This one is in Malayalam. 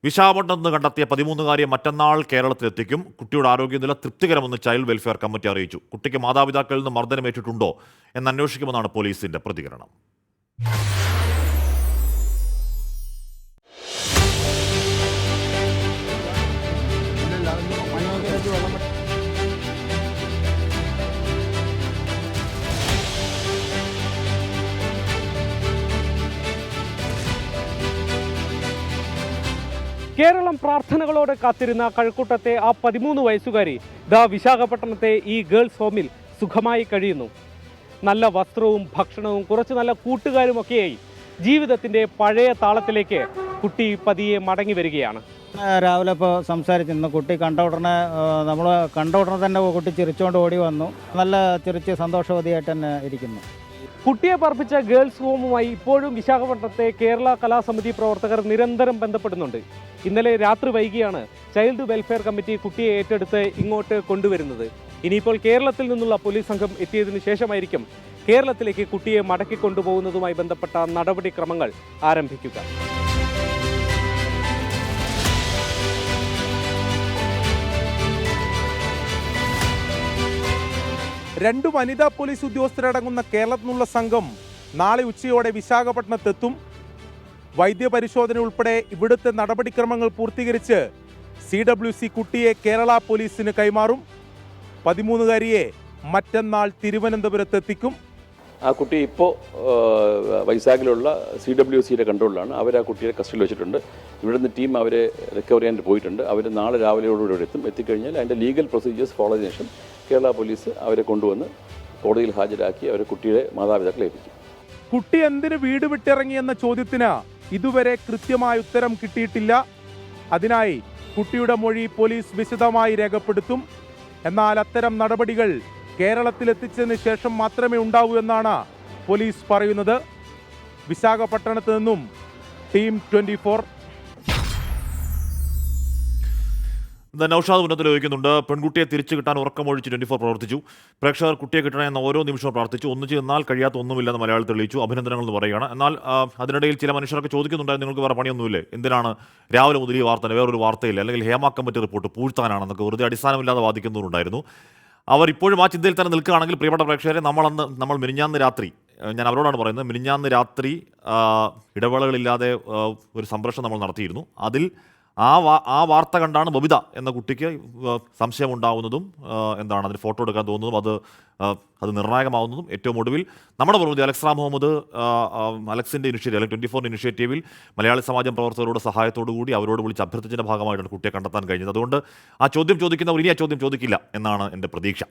വിശാഖപട്ടണത്ത് നിന്ന് കണ്ടെത്തിയ 13-കാരിയെ മറ്റന്നാൾ കേരളത്തിലെത്തിക്കും. കുട്ടിയുടെ ആരോഗ്യനില തൃപ്തികരമെന്ന് ചൈൽഡ് വെൽഫെയർ കമ്മിറ്റി അറിയിച്ചു. കുട്ടിക്ക് മാതാപിതാക്കളിൽ നിന്ന് മർദ്ദനമേറ്റിട്ടുണ്ടോ എന്ന് അന്വേഷിക്കുമെന്നാണ് പോലീസിന്റെ പ്രതികരണം. കേരളം പ്രാർത്ഥനകളോടെ കാത്തിരുന്ന കഴക്കൂട്ടത്തെ ആ 13 വയസ്സുകാരി വിശാഖപട്ടണത്തെ ഈ ഗേൾസ് ഹോമിൽ സുഖമായി കഴിയുന്നു. നല്ല വസ്ത്രവും ഭക്ഷണവും കുറച്ച് നല്ല കൂട്ടുകാരുമൊക്കെയായി ജീവിതത്തിൻ്റെ പഴയ താളത്തിലേക്ക് കുട്ടി പതിയെ മടങ്ങി വരികയാണ്. രാവിലെ ഇപ്പോൾ സംസാരിച്ചിരുന്നു. കുട്ടി നമ്മൾ കണ്ട ഉടനെ തന്നെ കുട്ടി ചിരിച്ചുകൊണ്ട് ഓടി വന്നു. നല്ല ചിരിച്ച് സന്തോഷവതിയായിട്ട് തന്നെ ഇരിക്കുന്നു. കുട്ടിയെ പാർപ്പിച്ച ഗേൾസ് ഹോമുമായി ഇപ്പോഴും വിശാഖപട്ടണത്തെ കേരള കലാസമിതി പ്രവർത്തകർ നിരന്തരം ബന്ധപ്പെടുന്നുണ്ട്. ഇന്നലെ രാത്രി വൈകിയാണ് ചൈൽഡ് വെൽഫെയർ കമ്മിറ്റി കുട്ടിയെ ഏറ്റെടുത്ത് ഇങ്ങോട്ട് കൊണ്ടുവരുന്നത്. ഇനിയിപ്പോൾ കേരളത്തിൽ നിന്നുള്ള പോലീസ് സംഘം എത്തിയതിനു ശേഷമായിരിക്കും കേരളത്തിലേക്ക് കുട്ടിയെ മടക്കിക്കൊണ്ടുപോകുന്നതുമായി ബന്ധപ്പെട്ട നടപടിക്രമങ്ങൾ ആരംഭിക്കുക. രണ്ടു വനിതാ പോലീസ് ഉദ്യോഗസ്ഥരടങ്ങുന്ന കേരളത്തിൽ നിന്നുള്ള സംഘം നാളെ ഉച്ചയോടെ വിശാഖപട്ടണത്തെത്തും. വൈദ്യപരിശോധന ഉൾപ്പെടെ ഇവിടുത്തെ നടപടിക്രമങ്ങൾ പൂർത്തീകരിച്ച് CWC കുട്ടിയെ കേരള പോലീസിന് കൈമാറും. 13-കാരിയെ മറ്റന്നാൾ തിരുവനന്തപുരത്ത് എത്തിക്കും. ആ കുട്ടി ഇപ്പോൾ വൈസാഖിലുള്ള CWCയുടെ കൺട്രോളിലാണ്. അവർ ആ കുട്ടിയെ കസ്റ്റഡിയിൽ വെച്ചിട്ടുണ്ട്. ഇവിടുന്ന് ടീം അവരെ റിക്കവർ ചെയ്യാൻ പോയിട്ടുണ്ട്. അവർ നാളെ രാവിലെയോടുകൂടി ഇവിടെ എത്തും. എത്തിക്കഴിഞ്ഞാൽ അതിൻ്റെ ലീഗൽ പ്രൊസീജിയേഴ്സ് ഫോളോ ചെയ്തതിനു ശേഷം കേരള പോലീസ് അവരെ കൊണ്ടുവന്ന് കോടതിയിൽ ഹാജരാക്കി അവരെ കുട്ടിയുടെ മാതാപിതാക്കളെ ഏൽപ്പിക്കും. കുട്ടി എന്തിന് വീട് വിട്ടിറങ്ങിയെന്ന ചോദ്യത്തിന് ഇതുവരെ കൃത്യമായ ഉത്തരം കിട്ടിയിട്ടില്ല. അതിനായി കുട്ടിയുടെ മൊഴി പോലീസ് വിശദമായി രേഖപ്പെടുത്തും. എന്നാൽ അത്തരം നടപടികൾ കേരളത്തിലെത്തിച്ചതിന് ശേഷം മാത്രമേ ഉണ്ടാവൂ എന്നാണ് പോലീസ് പറയുന്നത്. വിശാഖപട്ടണത്ത് നിന്നും ടീം 24. നൗഷാദ് ഉന്നതത്തിൽ ചോദിക്കുന്നുണ്ട്. പെൺകുട്ടിയെ തിരിച്ചു കിട്ടാൻ ഉറക്കമൊഴിച്ച് 24 പ്രവർത്തിച്ചു. പ്രേക്ഷകർ കുട്ടിയെ കിട്ടണമെന്ന് ഓരോ നിമിഷവും പ്രാർത്ഥിച്ചു. ഒന്നിച്ച് നിന്നാൽ കഴിയാത്ത ഒന്നുമില്ലെന്ന് മലയാളത്തിൽ തെളിയിച്ചു. അഭിനന്ദനങ്ങൾ എന്ന് പറയുകയാണ്. എന്നാൽ അതിനിടയിൽ ചില മനുഷ്യരൊക്കെ ചോദിക്കുന്നുണ്ടായിരുന്നു, നിങ്ങൾക്ക് വേറെ പണിയൊന്നുമില്ലേ, എന്തിനാണ് രാവിലെ മുതൽ ഈ വാർത്ത, വേറൊരു വാർത്തയില്ല, അല്ലെങ്കിൽ ഹേമ കമ്മിറ്റി റിപ്പോർട്ട് പൂഴ്ത്താനാണെന്നൊക്കെ വെറുതെ അടിസ്ഥാനമില്ലാതെ വാദിക്കുന്നവരുണ്ടായിരുന്നു. അവർ ഇപ്പോഴും ആ ചിന്തയിൽ തന്നെ നിൽക്കുകയാണെങ്കിൽ പ്രിയപ്പെട്ട പ്രേക്ഷകരെ, നമ്മൾ മിനിഞ്ഞാന്ന് രാത്രി, ഞാൻ അവരോടാണ് പറയുന്നത്, മിനിഞ്ഞാന്ന് രാത്രി ഇടവേളകളില്ലാതെ ഒരു സംപ്രേഷണം നമ്മൾ നടത്തിയിരുന്നു. അതിൽ ആ വാർത്ത കണ്ടാണ് ബബിത എന്ന കുട്ടിക്ക് സംശയമുണ്ടാവുന്നതും അതിന് ഫോട്ടോ എടുക്കാൻ തോന്നുന്നതും അത് നിർണായകമാവുന്നതും. ഏറ്റവും ഒടുവിൽ നമ്മുടെ പ്രതിനിധി അലക്സ് റാം മുഹമ്മദ് അലക്സിൻ്റെ ഇനിഷ്യേറ്റീവ്, അല്ലെങ്കിൽ 24 ഇനിഷ്യേറ്റീവിൽ മലയാളി സമാജം പ്രവർത്തകരുടെ സഹായത്തോടുകൂടി അവരോട് വിളിച്ച് അഭ്യർത്ഥിച്ചതിൻ്റെ ഭാഗമായിട്ടാണ് കുട്ടിയെ കണ്ടെത്താൻ കഴിഞ്ഞത്. അതുകൊണ്ട് ആ ചോദ്യം ചോദിക്കുന്നവർ ഇനി ആ ചോദ്യം ചോദിക്കില്ല എന്നാണ് എൻ്റെ പ്രതീക്ഷ.